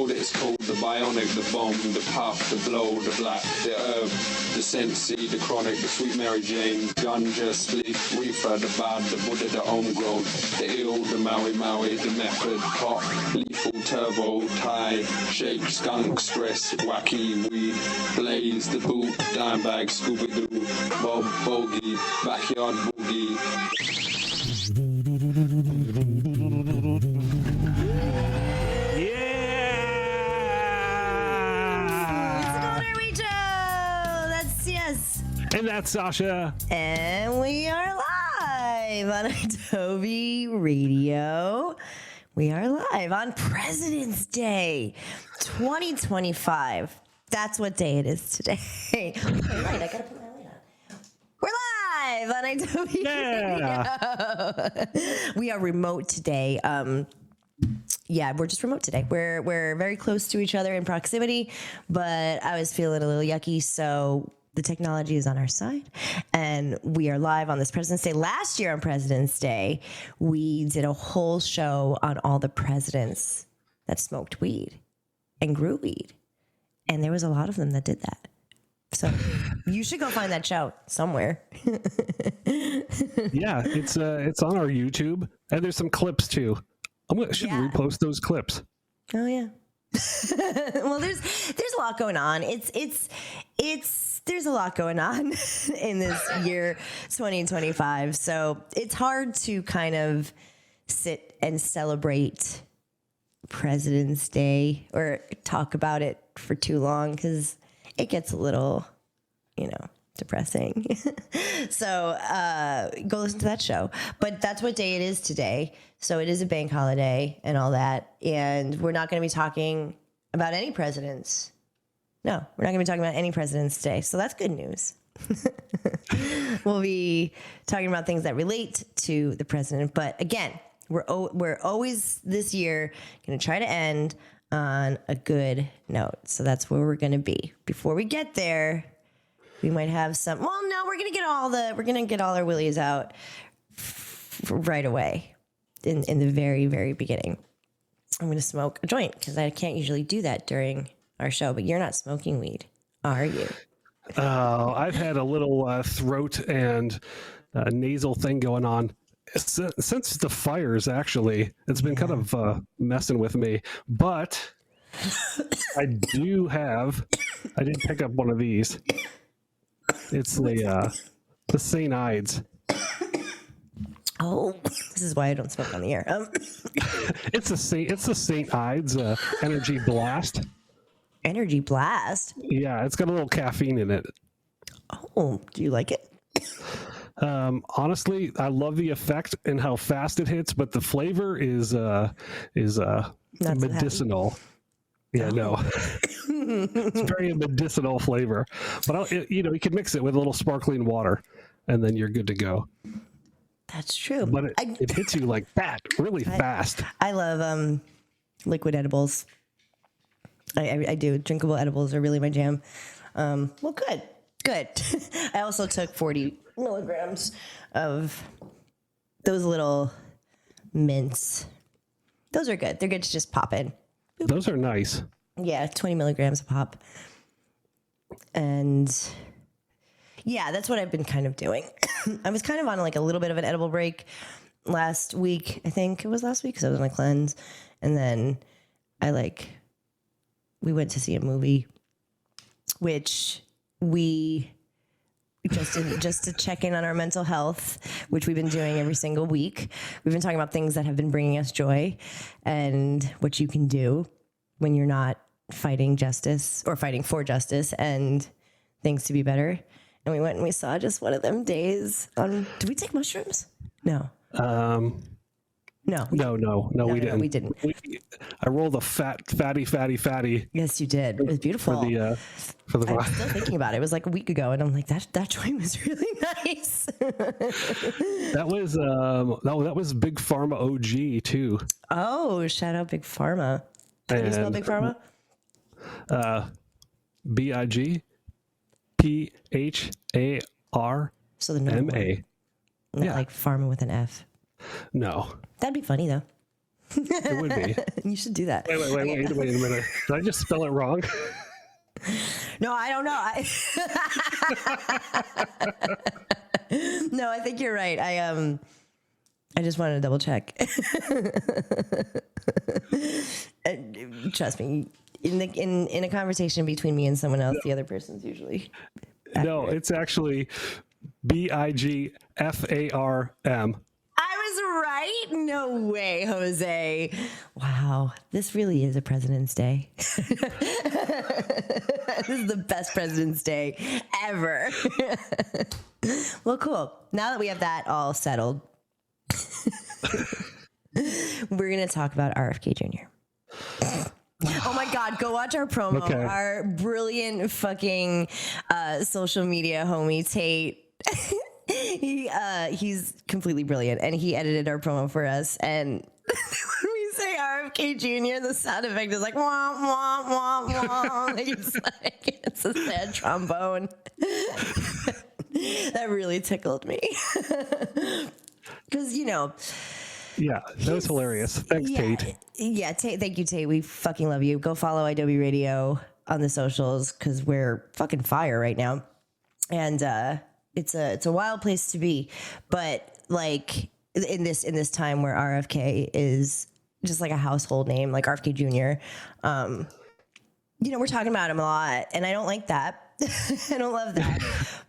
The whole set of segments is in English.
know that it's called the bionic, the bomb, the puff, the blow, the black, the herb, the sensi, the chronic, the sweet Mary Jane, ganja, spliff, reefer, the bad, the Buddha, the homegrown, the ill, the Maui Maui, the method, pop, lethal, turbo, tie, shake, skunk, stress, wacky, weed, blaze, the boot, dime bag, Scooby-Doo, Bob, bogey, backyard boogie. And that's Sasha. And we are live on Adobe Radio. We are live on President's Day 2025. That's what day it is today. Okay, right, I gotta put my light on. We're live on Adobe Radio. We are remote today. Yeah, we're just remote today. We're very close to each other in proximity, but I was feeling a little yucky, so the technology is on our side, and we are live on this President's Day. Last year on President's Day, we did a whole show on all the presidents that smoked weed and grew weed, and there was a lot of them that did that. So you should go find that show somewhere. Yeah, it's on our YouTube, and there's some clips too. Should repost those clips. Oh yeah. Well, there's a lot going on. There's a lot going on in this year 2025. So it's hard to kind of sit and celebrate President's Day or talk about it for too long because it gets a little, depressing. So go listen to that show. But that's what day it is today. So it is a bank holiday and all that. And we're not going to be talking about any presidents. No, we're not going to be talking about any presidents today. So that's good news. We'll be talking about things that relate to the president. But again, we're always this year going to try to end on a good note. So that's where we're going to be. Before we get there, we might have some. Well, no, we're going to get all our willies out right away in the very, very beginning. I'm going to smoke a joint because I can't usually do that during our show, but you're not smoking weed, are you? I've had a little throat and nasal thing going on since the fires, actually. It's been kind of messing with me, but I did pick up one of these. It's the St. Ides. Oh, this is why I don't smoke on the air. It's a St. Ides Energy Blast. Energy Blast? Yeah, it's got a little caffeine in it. Oh, do you like it? Honestly, I love the effect and how fast it hits, but the flavor is medicinal. Yeah, no. It's very medicinal flavor. But you can mix it with a little sparkling water, and then you're good to go. That's true. But it hits you like that, really fast. I love liquid edibles. I do. Drinkable edibles are really my jam. Well, good. I also took 40 milligrams of those little mints. Those are good. They're good to just pop in. Boop. Those are nice. Yeah, 20 milligrams a pop. And yeah, that's what I've been kind of doing. I was kind of on like a little bit of an edible break last week. I think it was last week because I was on a cleanse. And then we went to see a movie, which we just to check in on our mental health, which we've been doing every single week. We've been talking about things that have been bringing us joy and what you can do when you're not fighting justice or fighting for justice and things to be better. And we went and we saw just one of them days on. Did we take mushrooms? No. No, we didn't. We didn't. I rolled a fatty. Yes, you did. It was beautiful. For the I'm still thinking about it. It was like a week ago, and I'm like, that joint was really nice. That was Big Pharma OG too. Oh, shout out Big Pharma. How do you spell Big Pharma? BIGPHARMA. So the normal one. Not like pharma with an F. No. That'd be funny though. It would be. You should do that. Wait a minute. Did I just spell it wrong? No, I don't know. No, I think you're right. I just wanted to double check. Trust me, in a conversation between me and someone else, the other person's usually accurate. No, it's actually Bigfarm. I was right? No way, Jose. Wow, this really is a President's Day. This is the best President's Day ever. Well, cool. Now that we have that all settled, we're going to talk about RFK Jr. Oh my God, go watch our promo. Okay. Our brilliant fucking social media homie, Tate. He's completely brilliant, and he edited our promo for us. And when we say RFK Jr., the sound effect is like wah wah wah wah. It's a sad trombone. That really tickled me because Yeah, that was hilarious. Thanks, Tate. Yeah, Tate. Thank you, Tate. We fucking love you. Go follow Adobe Radio on the socials because we're fucking fire right now, and it's a wild place to be. But like in this time where RFK is just like a household name, like RFK Jr. We're talking about him a lot, and I don't like that. I don't love that,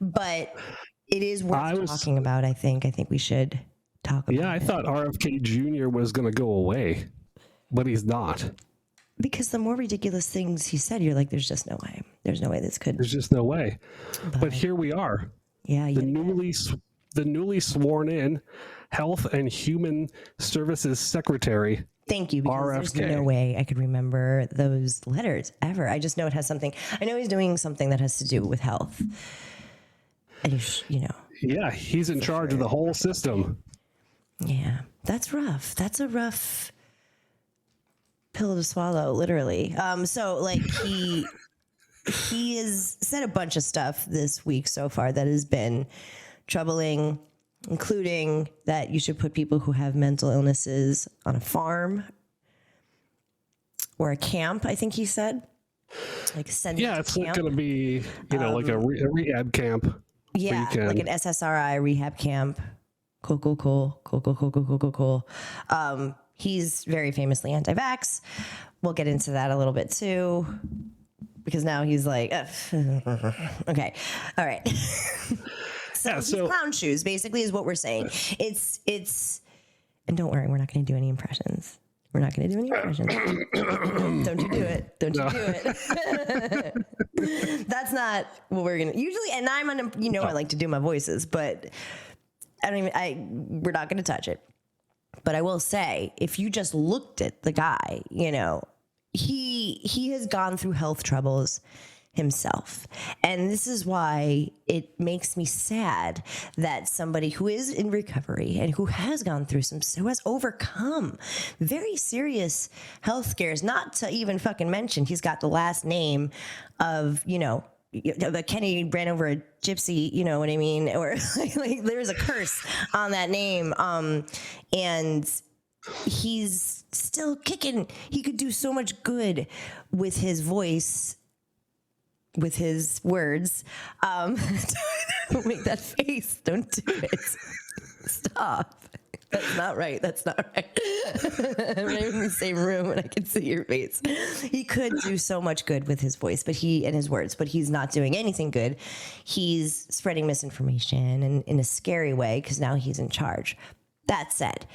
but it is worth talking about. I think we should talk about. Yeah, I thought RFK Jr. was going to go away, but he's not. Because the more ridiculous things he said, you're like, there's just no way. There's no way this could. There's just no way. But here we are. Yeah. The newly sworn in Health and Human Services Secretary. Thank you. Because RFK. There's no way I could remember those letters ever. I just know it has something. I know he's doing something that has to do with health. And Yeah, he's in charge of the whole system. Yeah, that's rough. That's a rough pill to swallow, literally. So like he has said a bunch of stuff this week so far that has been troubling, including that you should put people who have mental illnesses on a farm or a camp, I think he said. Like send them to it's camp. going to be, like a rehab camp. Yeah, like an SSRI rehab camp. Cool. He's very famously anti-vax. We'll get into that a little bit too, because now he's like, okay, all right. So he's clown shoes, basically, is what we're saying. It's, and don't worry, we're not going to do any impressions. Don't you do it. Don't you do it. That's not what we're going to usually. And I like to do my voices, but we're not going to touch it. But I will say, if you just looked at the guy, he has gone through health troubles himself. And this is why it makes me sad that somebody who is in recovery and who has gone through who has overcome very serious health scares, not to even fucking mention he's got the last name of, Kenny ran over a gypsy, you know what I mean? Or like there's a curse on that name. And he's still kicking. He could do so much good with his voice, with his words. Don't make that face. Don't do it. Stop. That's not right. I'm not even in the same room and I can see your face. He could do so much good with his voice, and his words, but he's not doing anything good. He's spreading misinformation and in a scary way because now he's in charge. That said,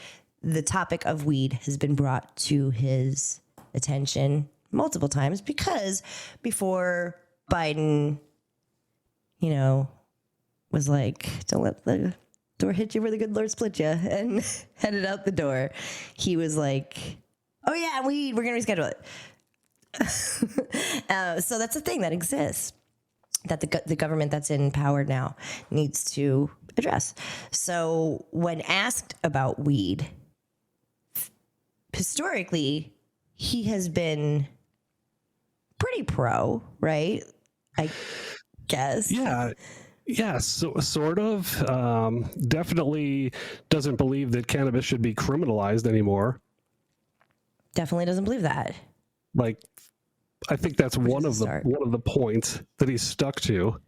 the topic of weed has been brought to his attention multiple times because before Biden, was like, don't let the door hit you where the good Lord split you, and headed out the door. He was like, oh yeah, we're going to reschedule it. So that's a thing that exists that the government that's in power now needs to address. So when asked about weed, historically, he has been pretty pro, right? I guess. Yeah, so, sort of. Definitely doesn't believe that cannabis should be criminalized anymore. definitely doesn't believe that. Like, I think that's one of the points that he's stuck to.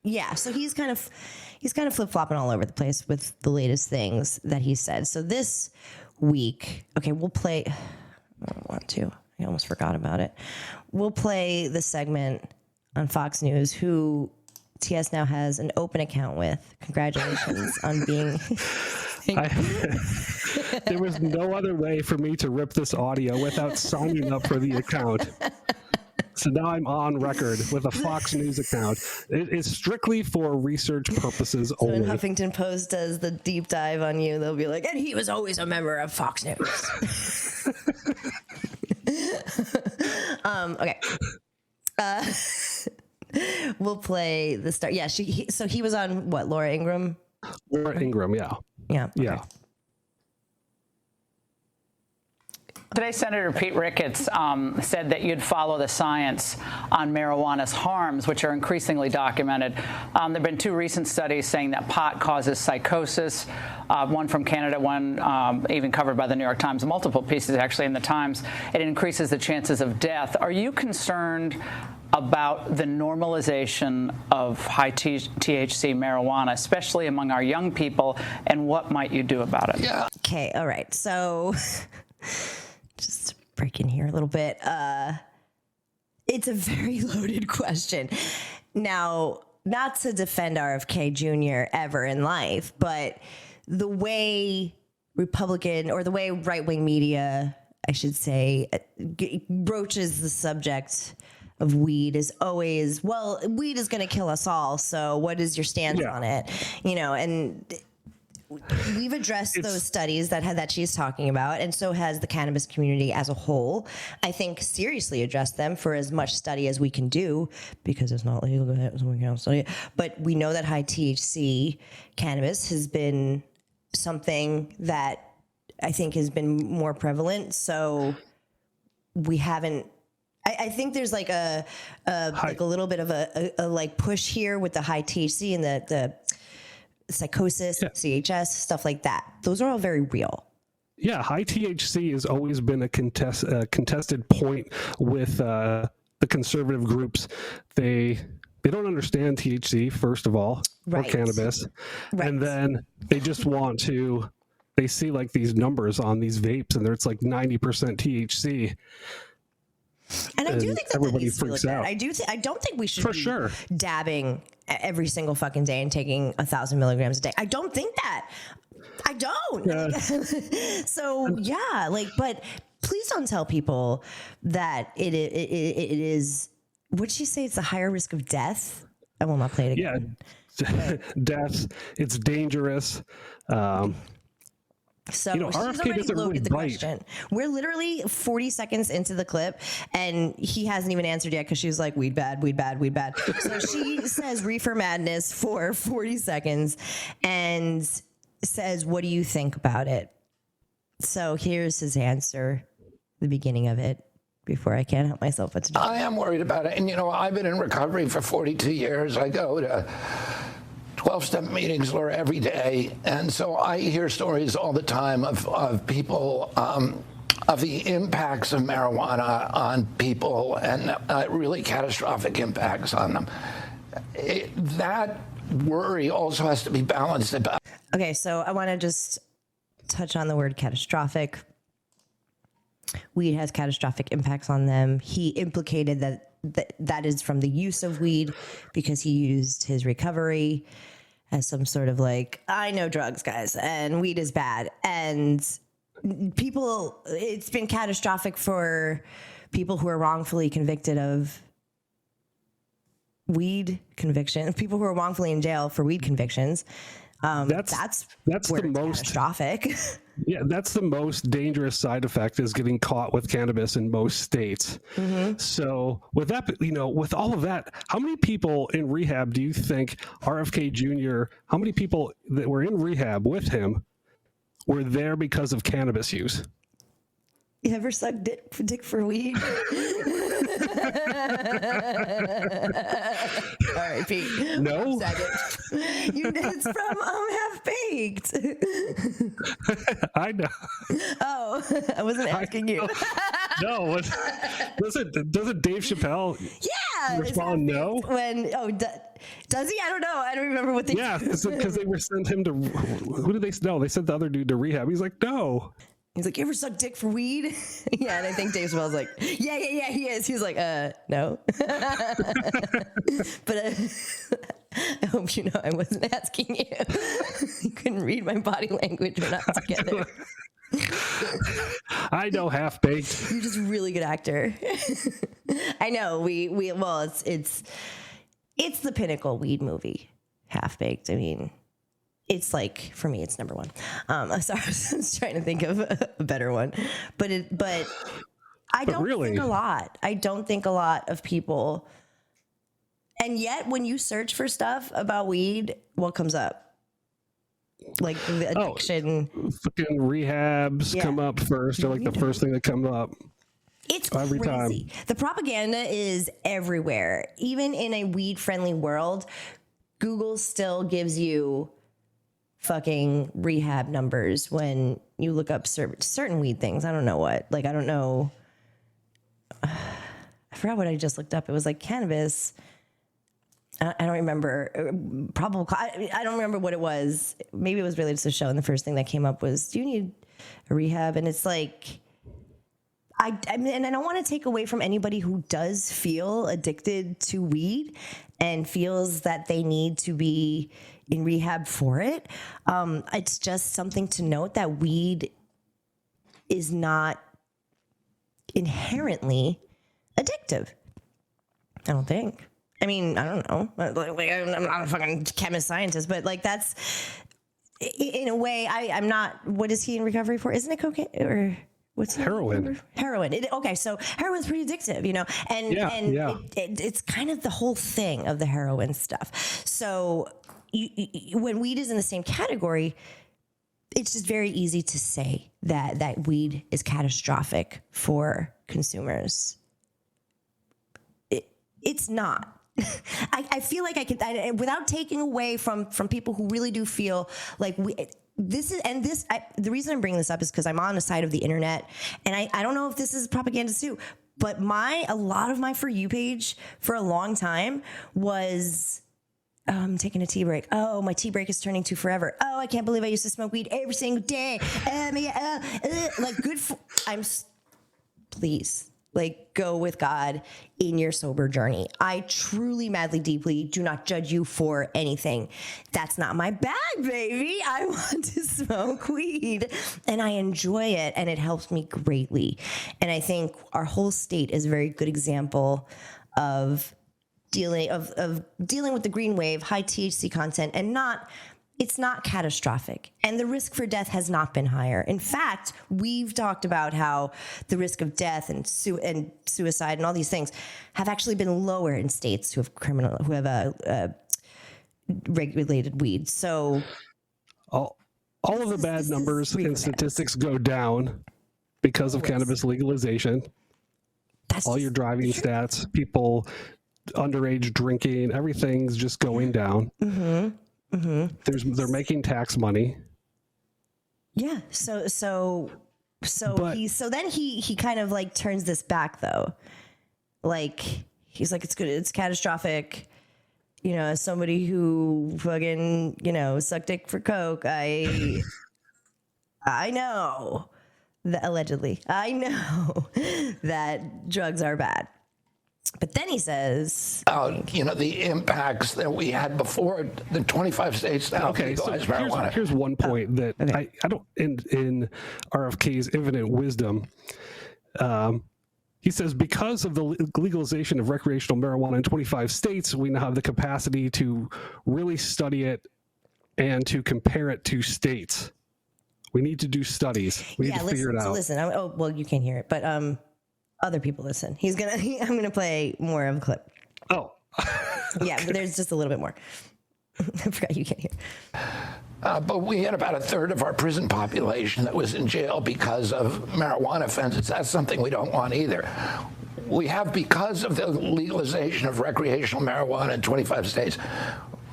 Yeah, so he's kind of flip-flopping all over the place with the latest things that he said. So this week, okay, we'll play. I don't want to. I almost forgot about it. We'll play the segment on Fox News who TS now has an open account with. Congratulations on being. There was no other way for me to rip this audio without signing up for the account. So now I'm on record with a Fox News account. It is strictly for research purposes only. When Huffington Post does the deep dive on you, they'll be like, and he was always a member of Fox News. Okay. We'll play the start. Yeah, so he was on what, Laura Ingraham? Laura Ingraham, yeah. Yeah. Okay. Yeah. Today, Senator Pete Ricketts said that you'd follow the science on marijuana's harms, which are increasingly documented. There have been 2 recent studies saying that pot causes psychosis, one from Canada, one even covered by the New York Times, multiple pieces actually in the Times. It increases the chances of death. Are you concerned about the normalization of high THC marijuana, especially among our young people, and what might you do about it? Yeah. Okay, all right. So just break in here a little bit. It's a very loaded question. Now, not to defend RFK Jr. ever in life, but the way Republican or the way right-wing media, I should say, broaches the subject of weed is always, well, weed is going to kill us all. So what is your stance on it? You know, and we've addressed those studies that she's talking about, and so has the cannabis community as a whole. I think seriously address them for as much study as we can do, because it's not legal, so we can't study it. But we know that high THC cannabis has been something that I think has been more prevalent. So we haven't. I think there's like a little bit of a like push here with the high THC and the psychosis, CHS, stuff like that. Those are all very real. Yeah, high THC has always been a contested point with the conservative groups. They don't understand THC, first of all, or cannabis. Right. And then they just want to, they see like these numbers on these vapes and it's like 90% THC. And I do think that everybody freaks out. I don't think we should be dabbing every single fucking day and taking 1,000 milligrams a day. I don't think that. I don't. So yeah, like, but please don't tell people that it is. What'd she say? It's a higher risk of death. I will not play it again. Yeah, death. It's dangerous. So she's already loaded the question. We're literally 40 seconds into the clip, and he hasn't even answered yet because she was like, weed bad, weed bad, weed bad. So she says reefer madness for 40 seconds and says, what do you think about it? So here's his answer, the beginning of it, before I can't help myself but to do. I am worried about it. And, you know, I've been in recovery for 42 years. I go to 12-step meetings, Laura, every day. And so I hear stories all the time of people, of the impacts of marijuana on people and really catastrophic impacts on them. That worry also has to be balanced about. Okay, so I want to just touch on the word catastrophic. Weed has catastrophic impacts on them. He implicated that is from the use of weed because he used his recovery as some sort of like, I know drugs, guys, and weed is bad. And people, it's been catastrophic for people who are wrongfully convicted of weed conviction, people who are wrongfully in jail for weed convictions. That's where the most catastrophic. Yeah, that's the most dangerous side effect is getting caught with cannabis in most states. Mm-hmm. So with that, you know, with all of that, how many people in rehab do you think RFK Jr., how many people that were in rehab with him were there because of cannabis use? You ever suck dick for weed? All right, Pete. No. It's from Half Baked. I know. Oh, I wasn't asking you. No. Doesn't Dave Chappelle respond no? Does he? I don't know. I don't remember what they Yeah, because they were sent him to, who did they, no, they sent the other dude to rehab. He's like, no. He's like, you ever suck dick for weed? Yeah, and I think Dave Chappelle's like, yeah, he is. He's like, no. But I hope you know I wasn't asking you. You couldn't read my body language. We're not together. I know Half Baked. You're just a really good actor. I know. Well, it's the pinnacle weed movie, Half Baked. I mean, it's like, for me, it's number one. I'm sorry, I was trying to think of a better one, but I don't think a lot. I don't think a lot of people. And yet, when you search for stuff about weed, what comes up? Like the addiction. Fucking rehabs come up first, or like the first thing that comes up. It's every crazy. time. The propaganda is everywhere. Even in a weed-friendly world, Google still gives you fucking rehab numbers when you look up certain weed things. I don't know what. Like, I don't know. I forgot what I just looked up. It was like cannabis. I don't remember. I don't remember what it was. Maybe it was related to the show. And the first thing that came up was, do you need a rehab? And it's like, I mean, and I don't want to take away from anybody who does feel addicted to weed and feels that they need to be in rehab for it. It's just something to note that weed is not inherently addictive. I don't think. I mean, I don't know. Like, I'm not a fucking chemist scientist, but like that's, in a way, I'm not. What is he in recovery for? Isn't it cocaine or what's heroin? Heroin. Okay, so heroin's pretty addictive, you know, and it's kind of the whole thing of the heroin stuff. So when weed is in the same category, it's just very easy to say that weed is catastrophic for consumers. It's not. I feel like I can, without taking away from people who really do feel like the reason I'm bringing this up is because I'm on the side of the internet, and I don't know if this is propaganda too, but a lot of my For You page for a long time was taking a tea break. Oh, my tea break is turning to forever. Oh, I can't believe I used to smoke weed every single day. Like, please. Like, go with God in your sober journey. I truly, madly, deeply do not judge you for anything. That's not my bag, baby. I want to smoke weed and I enjoy it, and it helps me greatly. And I think our whole state is a very good example of dealing with the green wave, high THC content, and it's not catastrophic. And the risk for death has not been higher. In fact, we've talked about how the risk of death and suicide and all these things have actually been lower in states who have regulated weed. So all of the bad numbers and statistics go down because of cannabis legalization. All your driving stats, people underage drinking, everything's just going down. Mm-hmm. Mm-hmm. They're making tax money. Yeah. So then he kind of like turns this back though. Like, he's like, it's good. It's catastrophic. You know, as somebody who fucking, sucked dick for coke, I know that allegedly, I know that drugs are bad. But then he says, the impacts that we had before the 25 states now. Okay, so here's one point that I don't, in RFK's infinite wisdom, he says, because of the legalization of recreational marijuana in 25 states, we now have the capacity to really study it and to compare it to states. We need to do studies. We need to figure it out. So listen, you can't hear it, but other people listen. I'm gonna play more of a clip. Oh. Yeah, but there's just a little bit more. I forgot you can't hear. But we had about a third of our prison population that was in jail because of marijuana offenses. That's something we don't want either. We have, because of the legalization of recreational marijuana in 25 states,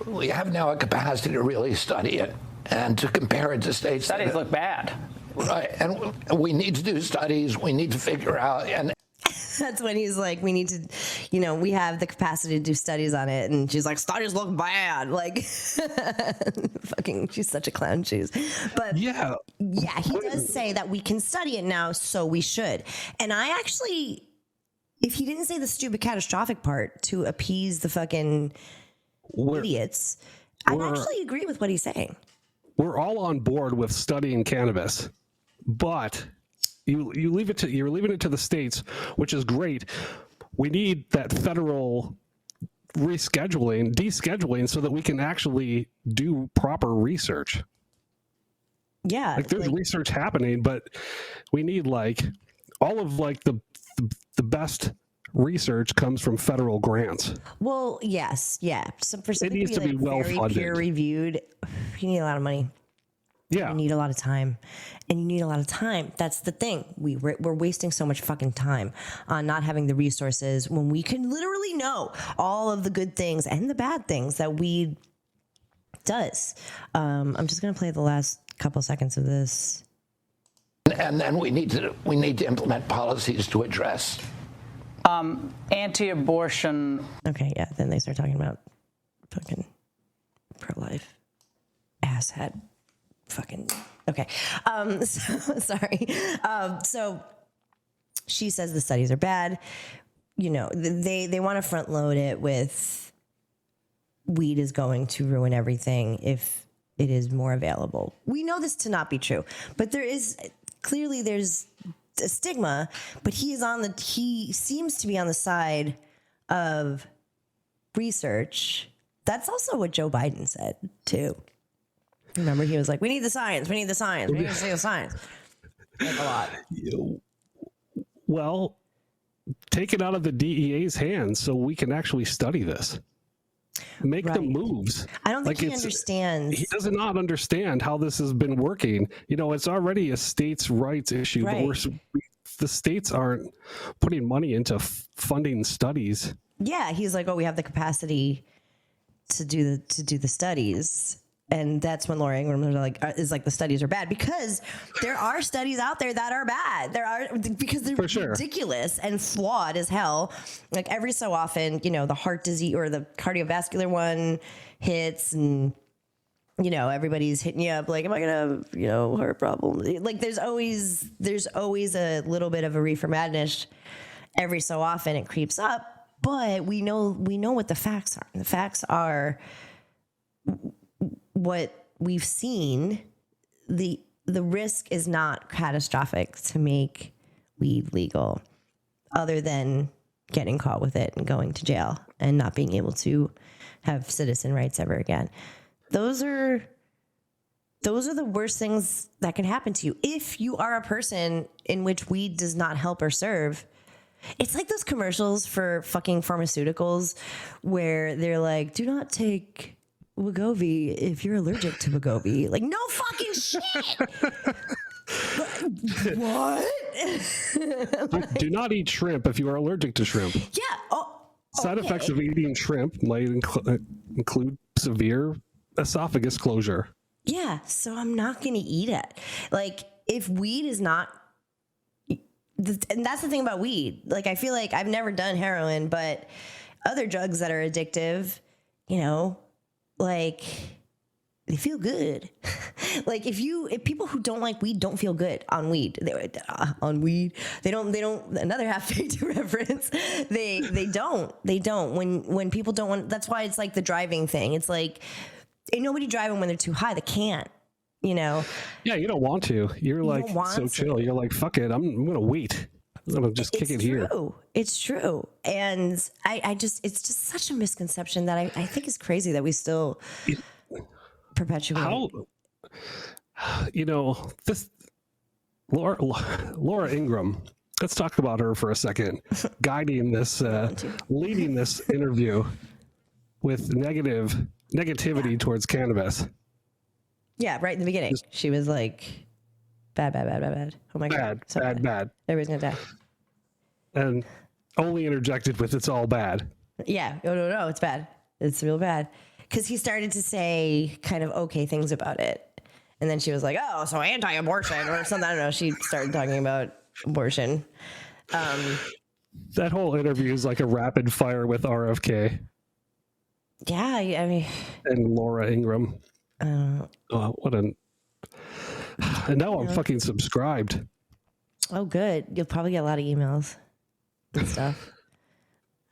we have now a capacity to really study it and to compare it to states. Studies look bad. Right, and we need to do studies. We need to figure out, and that's when he's like, we need to, we have the capacity to do studies on it. And she's like, studies look bad. Like, fucking, she's such a clown, shoes. But yeah, he does say that we can study it now, so we should. And I actually, if he didn't say the stupid catastrophic part to appease the fucking idiots, I actually agree with what he's saying. We're all on board with studying cannabis, but you're leaving it to the states, which is great. We need that federal descheduling, so that we can actually do proper research. Yeah, like there's research happening, but we need all of the best research comes from federal grants. Well, yes, yeah. So for something it needs to be well funded, peer reviewed, you need a lot of money. Yeah, you need a lot of time, and you need a lot of time. That's the thing. We're wasting so much fucking time on not having the resources when we can literally know all of the good things and the bad things that weed does. I'm just gonna play the last couple seconds of this, and then we need to implement policies to address anti-abortion. Okay, yeah. Then they start talking about fucking pro-life asshat. Fucking okay. Sorry. So she says the studies are bad. They want to front load it with weed is going to ruin everything if it is more available. We know this to not be true, but there's a stigma. But he seems to be on the side of research. That's also what Joe Biden said too. Remember, he was like, we need the science. We need to see the science. Like a lot. Well, take it out of the DEA's hands so we can actually study this. Make the moves. I don't think he understands. He does not understand how this has been working. It's already a states' rights issue, but the states aren't putting money into funding studies. Yeah, he's like, we have the capacity to do the studies. And that's when Laura Ingraham is like the studies are bad, because there are studies out there that are bad. Because they're ridiculous and flawed as hell. Like every so often, the heart disease or the cardiovascular one hits, and everybody's hitting you up like, am I gonna have heart problems? Like there's always a little bit of a reefer madness. Every so often it creeps up, but we know what the facts are. And the facts are what we've seen. The risk is not catastrophic to make weed legal, other than getting caught with it and going to jail and not being able to have citizen rights ever again. Those are the worst things that can happen to you if you are a person in which weed does not help or serve. It's like those commercials for fucking pharmaceuticals where they're like, do not take Wegovy if you're allergic to Wegovy. Like, no fucking shit. What? Do not eat shrimp if you are allergic to shrimp. Yeah. Side effects of eating shrimp might include severe esophagus closure. Yeah, so I'm not going to eat it. Like, if weed is not... And that's the thing about weed. Like, I feel like I've never done heroin, but other drugs that are addictive, like, they feel good. Like if people who don't like weed don't feel good on weed, they don't, another half-baked reference. They don't when people don't want, that's why it's like the driving thing. It's like, ain't nobody driving when they're too high. They can't, Yeah, you don't want to. You're like so chill. You're like, fuck it. I'm going to wait. I'm going to just kick it here. It's true. And it's just such a misconception that I think is crazy that we still perpetuate. This Laura Ingraham, let's talk about her for a second. Guiding this, leading this interview with negativity towards cannabis. Yeah, right in the beginning. She was like, bad. Oh my God. Bad. Everybody's going to die. And only interjected with it's all bad. Yeah. Oh, no, it's bad. It's real bad. Because he started to say kind of okay things about it. And then she was like, oh, so anti-abortion or something. I don't know. She started talking about abortion. That whole interview is like a rapid fire with RFK. Yeah, I mean. And Laura Ingraham. Oh, what an. And now I'm fucking subscribed. Oh, good. You'll probably get a lot of emails and stuff.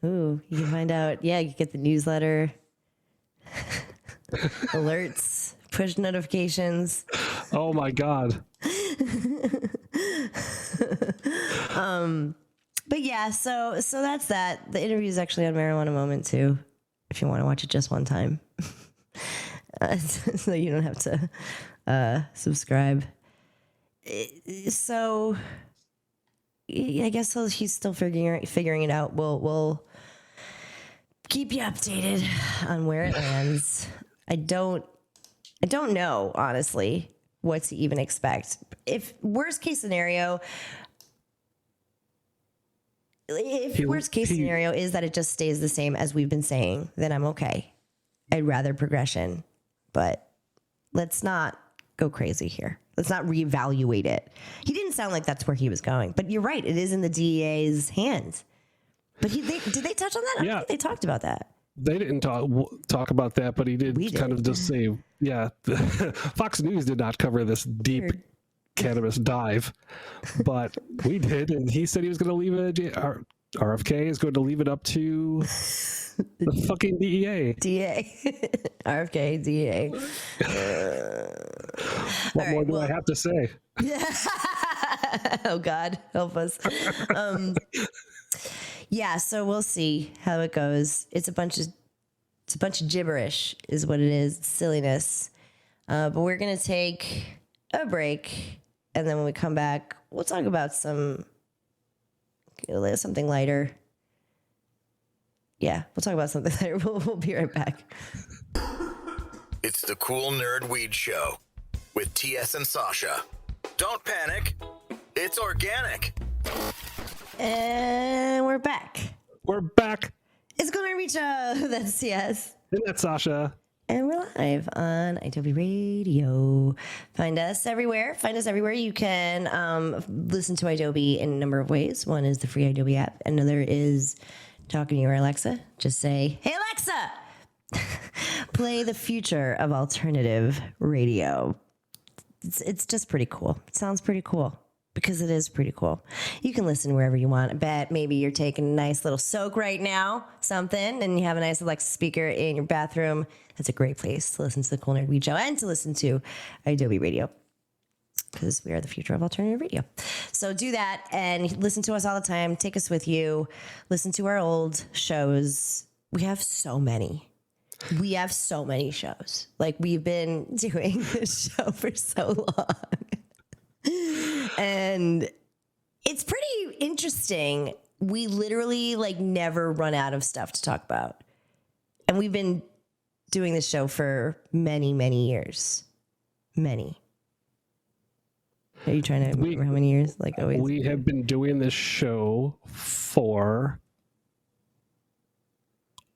Ooh, you can find out. Yeah, you get the newsletter, alerts, push notifications. Oh my God. But yeah, so that's that. The interview is actually on Marijuana Moment too, if you want to watch it just one time, so you don't have to subscribe. So I guess he's still figuring it out. We'll keep you updated on where it lands. I don't know, honestly, what to even expect. If worst case scenario is that it just stays the same as we've been saying, then I'm okay. I'd rather progression, but let's not go crazy here. Let's not reevaluate it. He didn't sound like that's where he was going, but you're right. It is in the DEA's hands. But did they touch on that? I don't think they talked about that. They didn't talk about that, but he did kind of just say, yeah, Fox News did not cover this deep cannabis dive, but we did. And he said he was going to leave it, RFK is going to leave it up to the fucking DEA. RFK, DEA. What more do I have to say? Oh God, help us. Yeah, so we'll see how it goes. It's a bunch of gibberish is what it is. It's silliness. But we're going to take a break. And then when we come back, we'll talk about something lighter. Yeah, we'll talk about something later. We'll be right back. It's the Cool Nerd Weed Show with TS and Sasha. Don't panic. It's organic. And we're back. It's Cool Nerd Weed Show. That's TS. And that's Sasha. And we're live on Adobe Radio. Find us everywhere. You can listen to Adobe in a number of ways. One is the free Adobe app. Another is talking to your Alexa. Just say, hey, Alexa, play the future of alternative radio. It's just pretty cool. It sounds pretty cool. Because it is pretty cool. You can listen wherever you want. I bet maybe you're taking a nice little soak right now, and you have a nice Alexa speaker in your bathroom. That's a great place to listen to the Cool Nerd Weed Show and to listen to Adobe Radio, because we are the future of alternative radio. So do that and listen to us all the time. Take us with you. Listen to our old shows. We have so many shows. Like, we've been doing this show for so long. And it's pretty interesting. We literally never run out of stuff to talk about. And we've been doing this show for many, many years. Many. Are you trying to remember how many years? Always. We have been doing this show for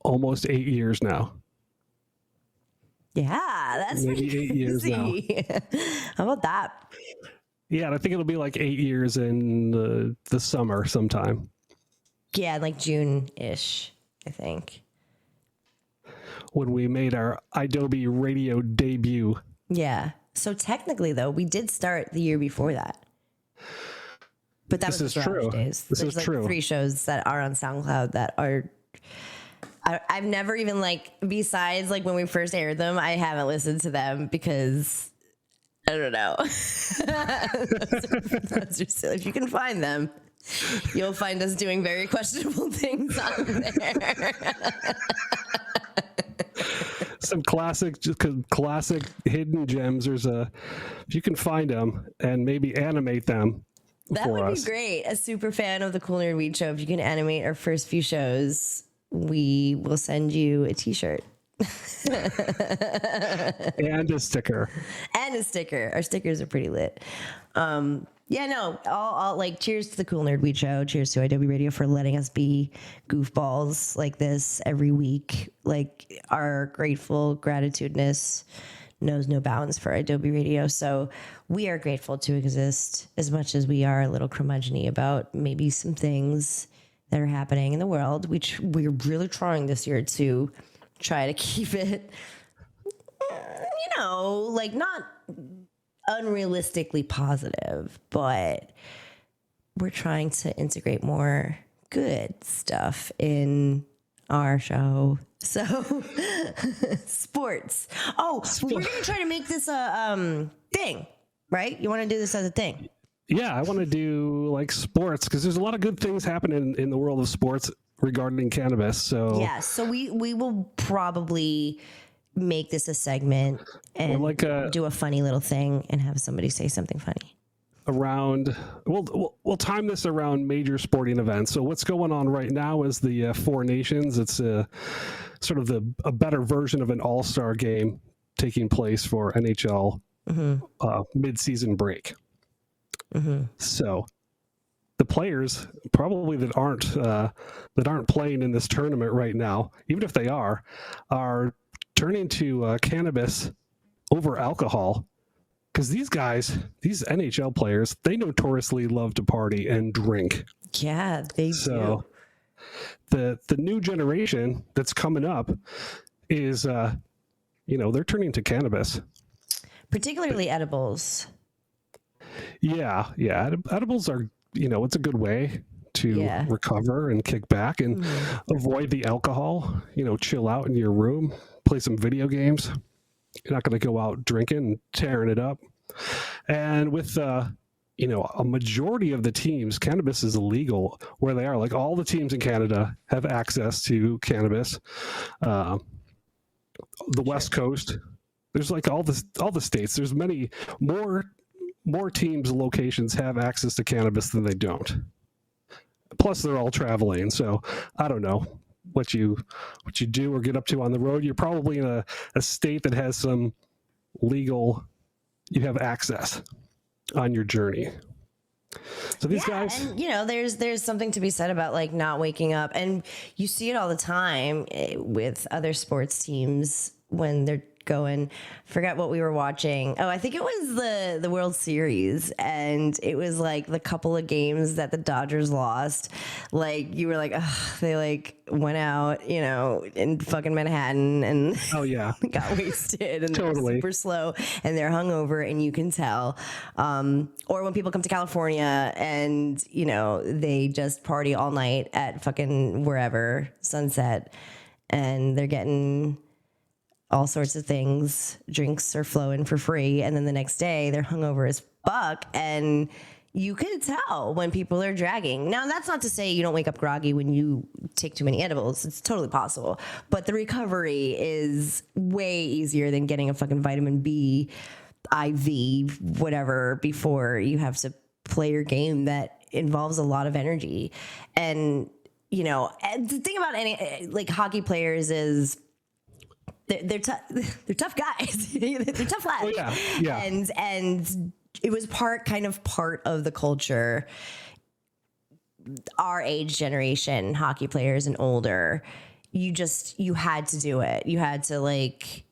almost 8 years now. Yeah, that's maybe 8 years now. How about that? Yeah, and I think it'll be 8 years in the summer sometime. Yeah, June-ish, I think. When we made our Adobe Radio debut. Yeah. So technically, though, we did start the year before that. But that was true. Days. There's true. 3 shows that are on SoundCloud that are... I've never even, besides, when we first aired them, I haven't listened to them because... I don't know. Those are silly. If you can find them, you'll find us doing very questionable things on there. Some classic hidden gems. If you can find them and maybe animate them. That would be great. A super fan of the Cool Nerd Weed Show. If you can animate our first few shows, we will send you a t-shirt And a sticker. And a sticker. Our stickers are pretty lit. Yeah, no, all like cheers to the Cool Nerd Weed Show. Cheers to Adobe Radio for letting us be goofballs like this every week. Like, our gratitudeness knows no bounds for Adobe Radio. So we are grateful to exist, as much as we are a little curmudgeon-y about maybe some things that are happening in the world, which we're really trying this year to try to keep it, like, not unrealistically positive, but we're trying to integrate more good stuff in our show. So sports. We're going to try to make this a thing, right? You want to do this as a thing? Yeah, I want to do like sports, because there's a lot of good things happening in the world of sports regarding cannabis. So yeah, so we will probably make this a segment and do a funny little thing and have somebody say something funny. We'll time this around major sporting events. So what's going on right now is the Four Nations. It's sort of a better version of an all-star game taking place for NHL mid-season break. So the players probably that aren't playing in this tournament right now, even if they are turning to cannabis over alcohol. Because these NHL players, they notoriously love to party and drink. Yeah, they do. The new generation that's coming up is, they're turning to cannabis. Particularly edibles. Yeah. Edibles are, it's a good way to recover and kick back and avoid the alcohol, chill out in your room, play some video games. You're not going to go out drinking and tearing it up. And with, a majority of the teams, cannabis is illegal where they are. Like, all the teams in Canada have access to cannabis. The West Coast, there's like all the states. There's many more teams, locations have access to cannabis than they don't. Plus, they're all traveling. So I don't know what you do or get up to on the road. You're probably in a state that has some legal, you have access on your journey. So these guys, and there's something to be said about like not waking up, and you see it all the time with other sports teams when they're going. Forget what we were watching. Oh, I think it was the World Series, and it was like the couple of games that the Dodgers lost. Like, you were like, they like went out, in fucking Manhattan and got wasted and they're super slow and they're hungover, and you can tell. Or when people come to California and they just party all night at fucking wherever, Sunset, and they're getting all sorts of things. Drinks are flowing for free. And then the next day they're hungover as fuck. And you can tell when people are dragging. Now, that's not to say you don't wake up groggy when you take too many edibles. It's totally possible. But the recovery is way easier than getting a fucking vitamin B, IV, whatever, before you have to play your game that involves a lot of energy. And, and the thing about any like hockey players is, they're tough guys. They're tough lads. Oh, yeah. And it was part of the culture. Our age generation, hockey players and older, you had to do it. You had to like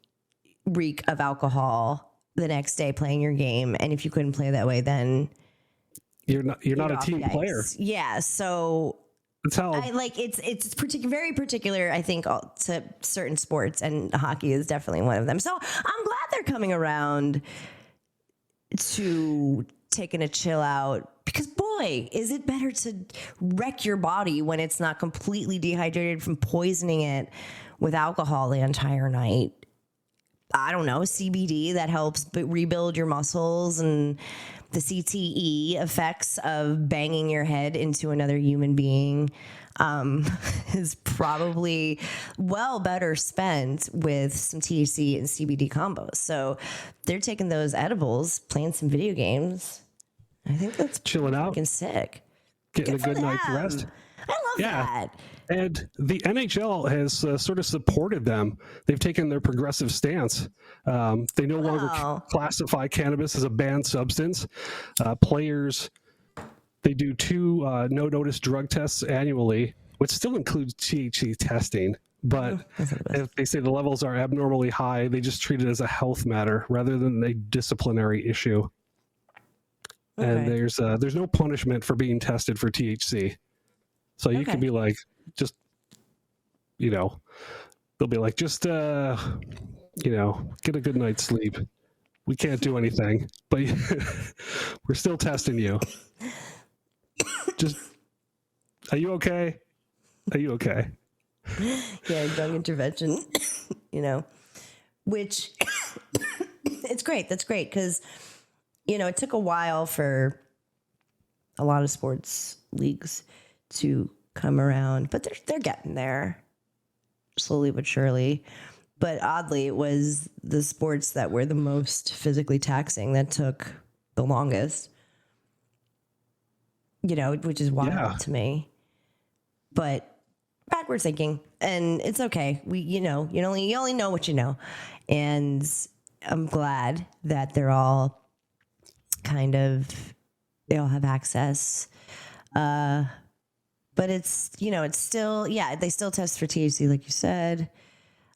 reek of alcohol the next day playing your game. And if you couldn't play that way, then you're not a team player. Yeah. So it's very particular, I think, to certain sports, and hockey is definitely one of them. So I'm glad they're coming around to taking a chill out, because boy, is it better to wreck your body when it's not completely dehydrated from poisoning it with alcohol the entire night. I don't know, CBD that helps rebuild your muscles, and the CTE effects of banging your head into another human being is probably better spent with some THC and CBD combos. So they're taking those edibles, playing some video games. I think that's chilling out, fucking sick. Getting a good night's rest. I that. And the NHL has sort of supported them. They've taken their progressive stance. They no longer classify cannabis as a banned substance. Players, they do 2 no-notice drug tests annually, which still includes THC testing. But if they say the levels are abnormally high, they just treat it as a health matter rather than a disciplinary issue. Okay. And there's no punishment for being tested for THC. So you can be like, just, they'll be like, just, get a good night's sleep. We can't do anything, but we're still testing you. Just, are you okay? Are you okay? Yeah, drug intervention, which it's great. That's great because, it took a while for a lot of sports leagues to come around, but they're getting there slowly but surely. But oddly, it was the sports that were the most physically taxing that took the longest, which is wild to me. But backward thinking, and it's okay. You only know what you know, and I'm glad that they're all they all have access. But it's it's still they still test for THC like you said,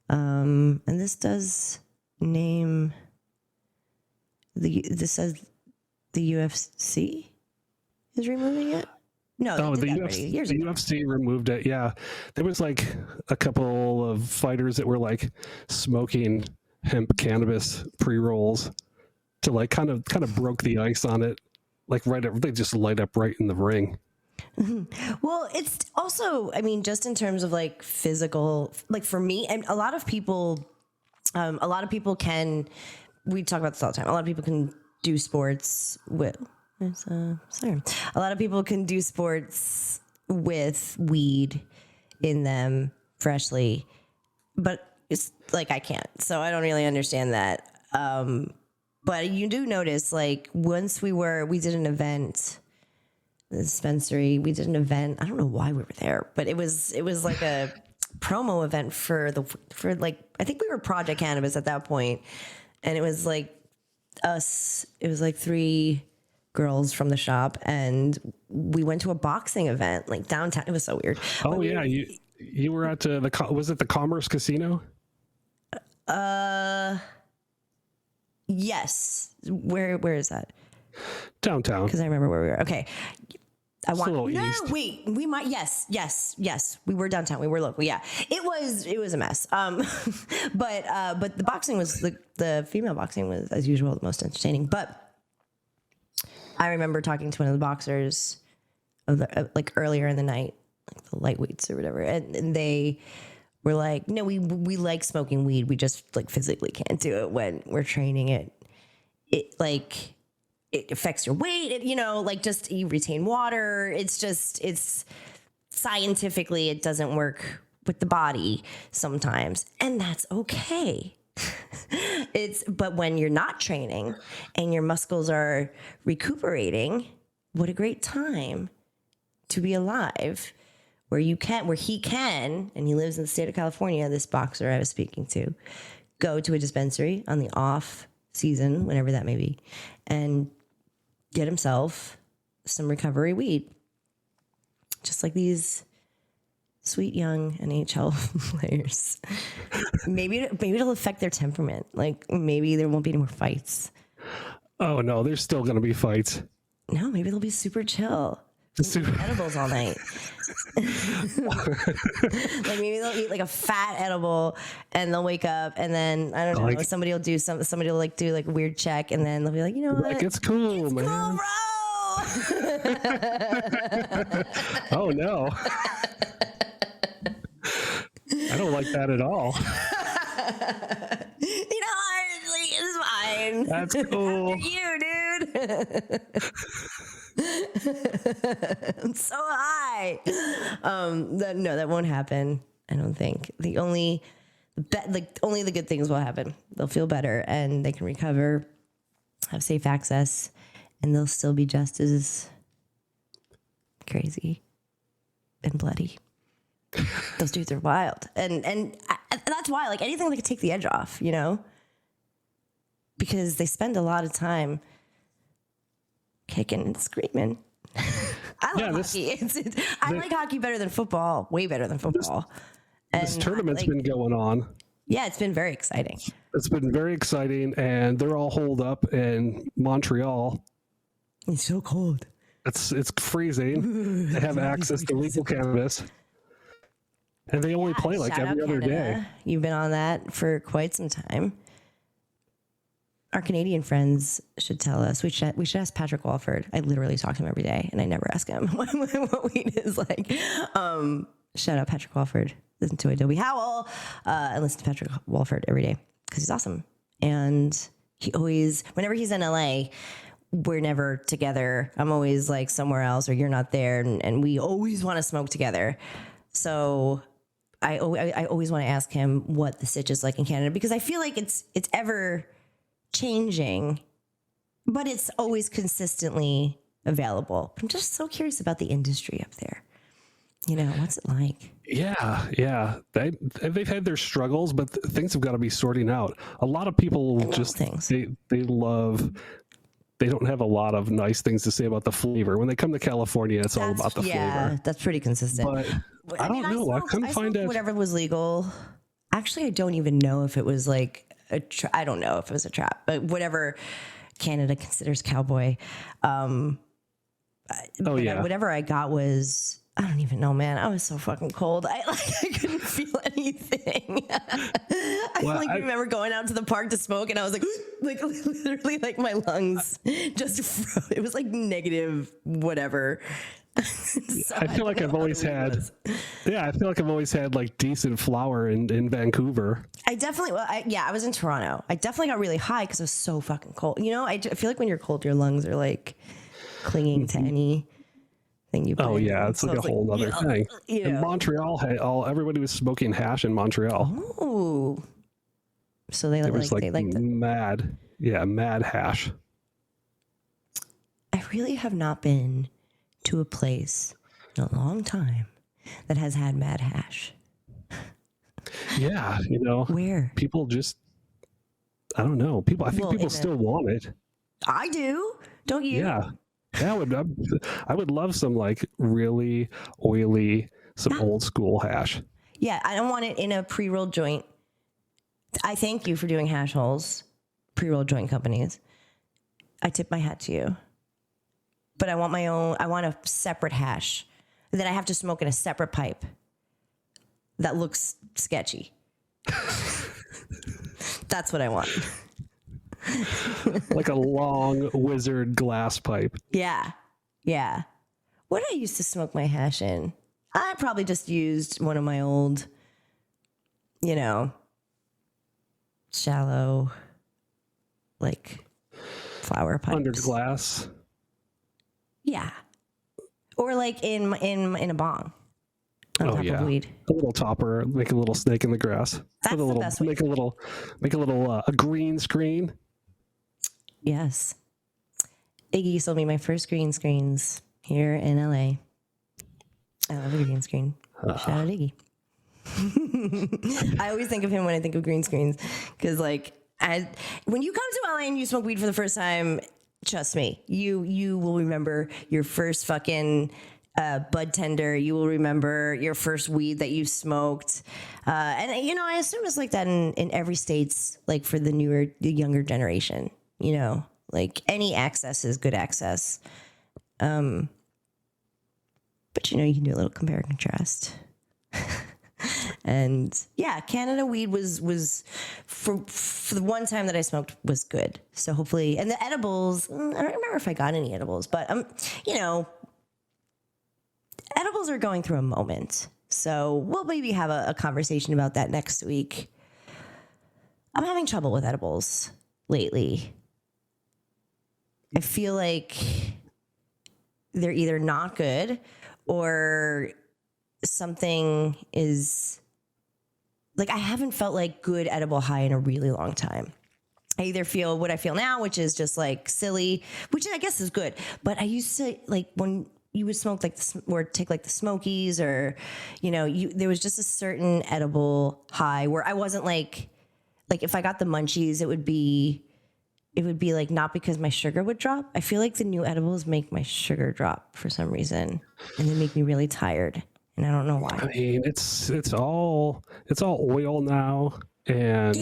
and this does name this says the UFC is removing it. No, the UFC removed it. Yeah, there was like a couple of fighters that were like smoking hemp cannabis pre-rolls to like kind of broke the ice on it. Like they just light up right in the ring. Mm-hmm. Well, it's also, just in terms of like physical, like for me, and a lot of people can. We talk about this all the time. A lot of people can do sports with. A lot of people can do sports with weed in them freshly, but it's like I can't. So I don't really understand that. But you do notice, like once we did an event, the dispensary. We did an event. I don't know why we were there, but it was like a promo event for like I think we were Project Cannabis at that point, and it was like us. It was like 3 girls from the shop, and we went to a boxing event like downtown. It was so weird. Oh yeah, you were at was it the Commerce Casino? Yes. Where is that? Downtown. Because I remember where we were. Okay. East. Wait, we might. Yes. We were downtown. We were local. Yeah. It was a mess. But the boxing was the female boxing was as usual the most entertaining. But I remember talking to one of the boxers like earlier in the night, like the lightweights or whatever, and they were like, "No, we like smoking weed. We just like physically can't do it when we're training it. It affects your weight. Like just you retain water. It's scientifically it doesn't work with the body sometimes, and that's okay." But when you're not training and your muscles are recuperating, what a great time to be alive where he can, and he lives in the state of California, this boxer I was speaking to, go to a dispensary on the off season, whenever that may be, and get himself some recovery weed. Just like these sweet young NHL players. Maybe it'll affect their temperament. Like maybe there won't be any more fights. Oh no, there's still gonna be fights. No, maybe they'll be super chill. Edibles all night. Like maybe they'll eat like a fat edible and they'll wake up and then I don't know, somebody will like do like a weird check and then they'll be like, you know what? Like it's cool, man. Cool, bro. Oh no. I don't like that at all. It's fine. That's cool. After you, dude. I'm so high. No, that won't happen. I don't think. Only the good things will happen. They'll feel better and they can recover, have safe access, and they'll still be just as crazy. and bloody. Those dudes are wild. And that's why, like, anything that could take the edge off, you know? Because they spend a lot of time kicking and screaming. I love hockey. I like hockey better than football, way better than football. This tournament's been going on. Yeah, it's been very exciting. It's been very exciting, and they're all holed up in Montreal. It's so cold. It's freezing. They have access to legal cannabis. And they only play like every other day. You've been on that for quite some time. Our Canadian friends should tell us. We should ask Patrick Walford. I literally talk to him every day, and I never ask him what weed is like. Shout out Patrick Walford. Listen to Adobe Howell, and listen to Patrick Walford every day because he's awesome. And he always, whenever he's in LA, we're never together. I'm always like somewhere else, or you're not there, and we always want to smoke together. So I always want to ask him what the sitch is like in Canada, because I feel like it's ever changing, but it's always consistently available. I'm just so curious about the industry up there. You know, what's it like? Yeah. They've had their struggles, but things have got to be sorting out. A lot of people just they don't have a lot of nice things to say about the flavor. When they come to California, it's all about the flavor. Yeah, that's pretty consistent. But I don't know. I couldn't find it. Whatever was legal. Actually, I don't even know if it was like I don't know if it was a trap, but whatever Canada considers cowboy. Whatever I got was, I don't even know, man. I was so fucking cold. I couldn't feel anything. I remember going out to the park to smoke, and I was like literally, like my lungs just froze. It was like negative whatever. So I feel like I've always had like decent flower in Vancouver. I definitely, I was in Toronto. I definitely got really high because it was so fucking cold. You know, I feel like when you're cold, your lungs are like clinging to anything you put in. It's like a whole other thing. In Montreal, everybody was smoking hash in Montreal. Oh, so they liked mad hash. I really have not been to a place in a long time that has had mad hash. Yeah, you know, where people just, I don't know. I think people still want it. I do. Don't you? Yeah. I would love some like really oily, some old school hash. Yeah, I don't want it in a pre-rolled joint. I thank you for doing hash holes, pre-rolled joint companies. I tip my hat to you. But I want my own, I want a separate hash that I have to smoke in a separate pipe that looks sketchy. That's what I want. Like a long wizard glass pipe. Yeah. What I used to smoke my hash in, I probably just used one of my old, you know, shallow, like flower pipes. Under glass. Yeah. Or like in a bong. On top of weed. A little topper, make a little snake in the grass. That's the best way. Make a little a green screen. Yes. Iggy sold me my first green screens here in LA. I love a green screen. Shout out Iggy. I always think of him when I think of green screens, because like when you come to LA and you smoke weed for the first time, trust me, you will remember your first fucking bud tender. You will remember your first weed that you smoked. And, you know, I assume it's like that in every state's, like for the younger generation, you know, like any access is good access. But, you know, you can do a little compare and contrast. And yeah, Canada weed was for the one time that I smoked was good. So hopefully, and the edibles, I don't remember if I got any edibles, but you know, edibles are going through a moment. So we'll maybe have a conversation about that next week. I'm having trouble with edibles lately. I feel like they're either not good or something is like, I haven't felt like good edible high in a really long time. I either feel what I feel now, which is just like silly, which I guess is good. But I used to, like, when you would smoke like or take like the Smokies, or there was just a certain edible high where I wasn't like if I got the munchies, it would be like not because my sugar would drop. I feel like the new edibles make my sugar drop for some reason, and they make me really tired, and I don't know why. I mean, it's all oil now, and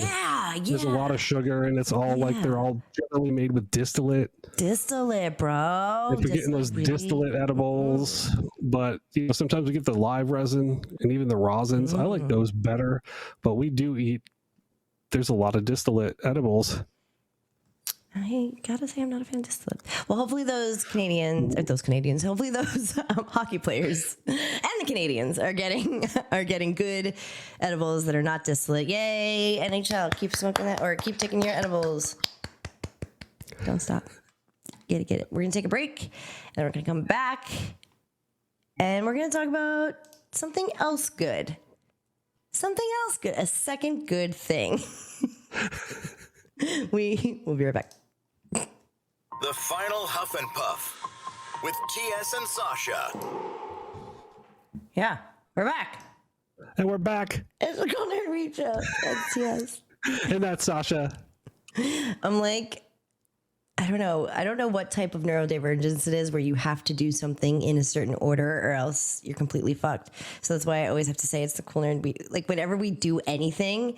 there's a lot of sugar, and it's all like they're all generally made with distillate. Distillate, bro. If you're getting those distillate edibles, but sometimes we get the live resin and even the rosins. I like those better, but we do eat. There's a lot of distillate edibles. I gotta say, I'm not a fan of distillate. Well, hopefully those Canadians, hopefully those hockey players and the Canadians are getting good edibles that are not distillate. Yay, NHL, keep smoking that, or keep taking your edibles. Don't stop. Get it. We're gonna take a break, and we're gonna come back, and we're gonna talk about something else good. A second good thing. We'll be right back. The final Huff and Puff with TS and Sasha. Yeah, we're back. And we're back. It's a Golden Reach Show. That's TS. And that's Sasha. I'm like, I don't know what type of neurodivergence it is where you have to do something in a certain order or else you're completely fucked. So that's why I always have to say it's the cool nerd. Like whenever we do anything,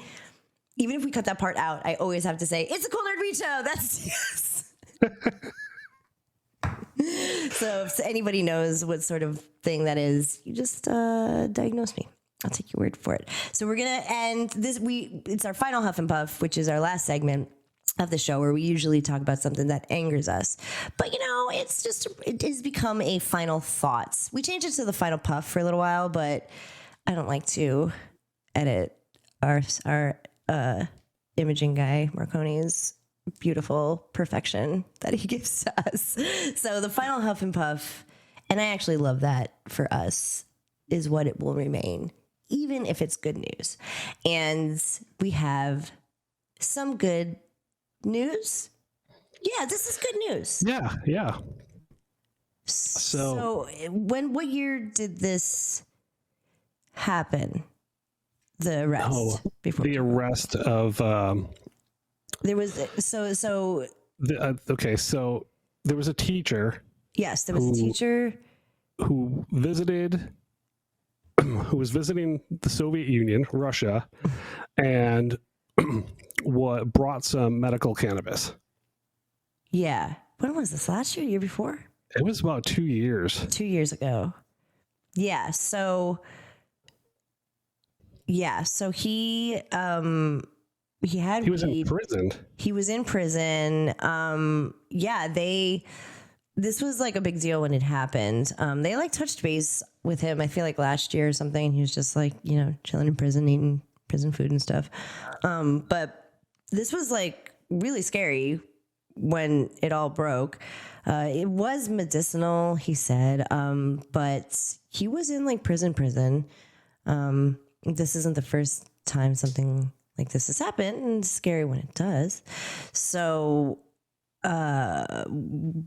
even if we cut that part out, I always have to say it's a cool nerd read show. That's yes. So if anybody knows what sort of thing that is, you just diagnose me. I'll take your word for it. So we're gonna end this. It's our final Huff and Puff, which is our last segment of the show, where we usually talk about something that angers us. But it has become a final thoughts. We changed it to the final puff for a little while, but I don't like to edit our imaging guy Marconi's beautiful perfection that he gives to us. So the final Huff and Puff, and I actually love that for us, is what it will remain, even if it's good news. And we have some good news. Yeah, this is good news. Yeah. So what year did this happen? The arrest. The arrest of there was so there was a teacher. Yes, there was a teacher who was visiting the Soviet Union, Russia, and brought some medical cannabis. Yeah. When was this? Last year? Year before? It was about 2 years. 2 years ago. Yeah. So he was imprisoned. He was in prison. This was like a big deal when it happened. They like touched base with him, I feel like last year or something. And he was just like, chilling in prison, eating prison food and stuff. But this was like really scary when it all broke. It was medicinal, he said. But he was in like prison. This isn't the first time something like this has happened, and it's scary when it does. So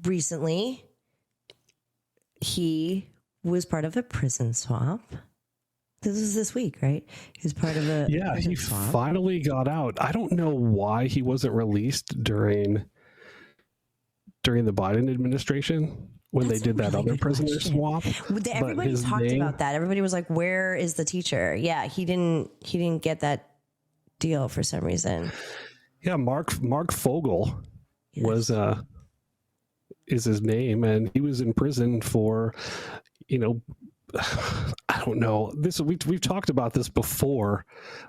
recently he was part of a prison swap. This was this week, right? He was part of a he swap. Finally got out. I don't know why he wasn't released during the Biden administration when they did that other prisoner swap. Everybody talked about that. Everybody was like, "Where is the teacher?" Yeah, he didn't get that deal for some reason. Yeah, Mark Fogel was is his name, and he was in prison for, I don't know. This we've talked about this before.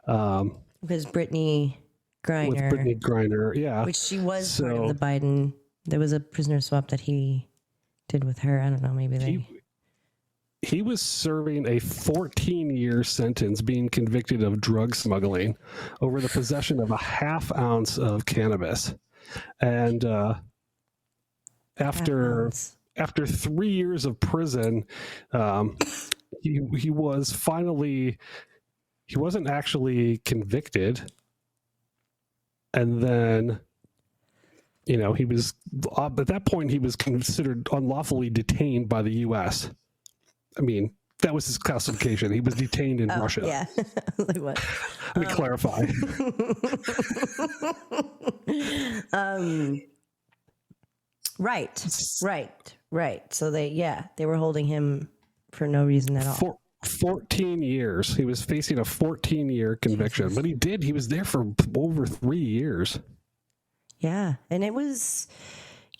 Because Brittany Griner, yeah, which she was part of the Biden. There was a prisoner swap that he did with her. I don't know. Maybe he was serving a 14-year sentence, being convicted of drug smuggling over the possession of a half ounce of cannabis, and after 3 years of prison, he wasn't actually convicted, and then you know, he was at that point he was considered unlawfully detained by the U.S. I mean, that was his classification. He was detained in Russia. Yeah. Like what? Let me clarify. Right. So they were holding him for no reason at all. 14 years. He was facing a 14-year conviction, but he was there for over 3 years. Yeah, and it was,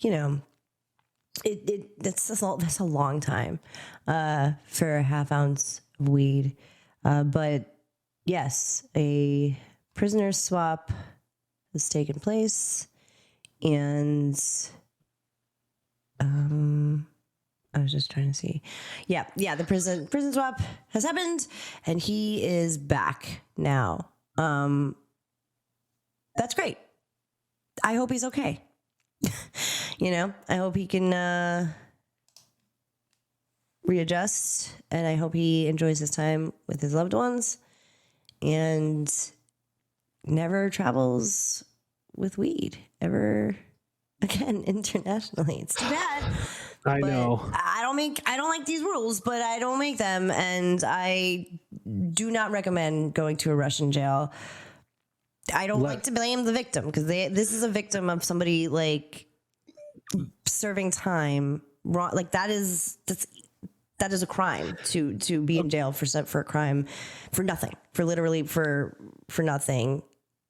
you know, that's a long time for a half ounce of weed. But yes, a prisoner swap has taken place, and I was just trying to see. Yeah, the prison swap has happened, and he is back now. That's great. I hope he's okay. You know, I hope he can readjust, and I hope he enjoys his time with his loved ones and never travels with weed ever again internationally. It's too bad. I know. I don't like these rules, but I don't make them, and I do not recommend going to a Russian jail. I don't like to blame the victim, because this is a victim of somebody like serving time wrong. Like that is a crime to be in jail for a crime for nothing, for nothing.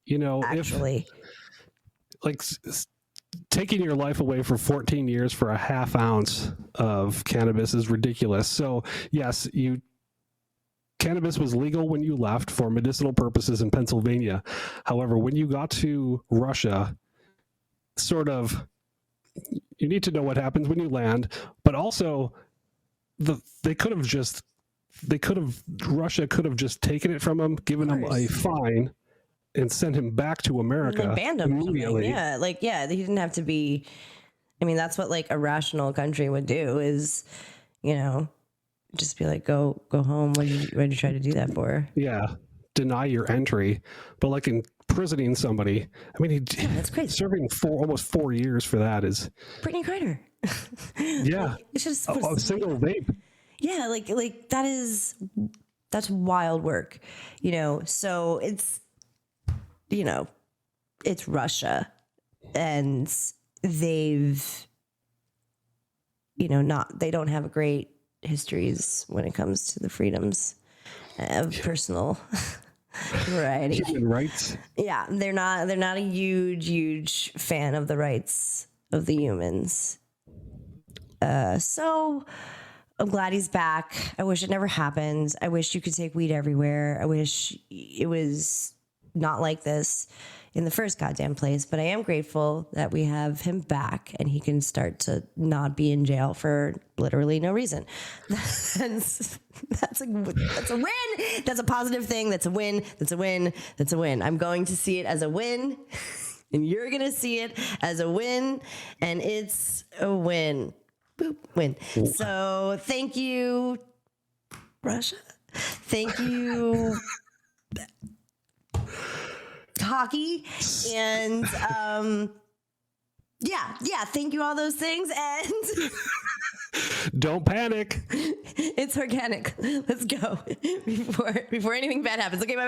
You know, actually, taking your life away for 14 years for a half ounce of cannabis is ridiculous. So yes, cannabis was legal when you left for medicinal purposes in Pennsylvania. However, when you got to Russia, you need to know what happens when you land, but also Russia could have just taken it from him, given him a fine, and sent him back to America banned him immediately. Yeah, he didn't have to be. I mean, that's what like a rational country would do, is, you know, just be like, go home. What did you try to do that for? Yeah, deny your entry. But like imprisoning somebody, I mean, that's crazy. Serving almost 4 years for that is Brittany Carter. Yeah, it's just a single vape. Yeah, like that's wild work, you know. So it's, you know, it's Russia, and they've, you know, they don't have great histories when it comes to the freedoms of personal variety. Human rights. Yeah, they're not a huge fan of the rights of the humans. So I'm glad he's back. I wish it never happened. I wish you could take weed everywhere. I wish it was not like this in the first goddamn place, but I am grateful that we have him back and he can start to not be in jail for literally no reason. That's a win. That's a positive thing. That's a win. I'm going to see it as a win, and you're going to see it as a win, and it's a win. Boop, win. So thank you, Russia. Thank you, hockey, and thank you, all those things, and don't panic. It's organic. Let's go before anything bad happens. Okay, bye.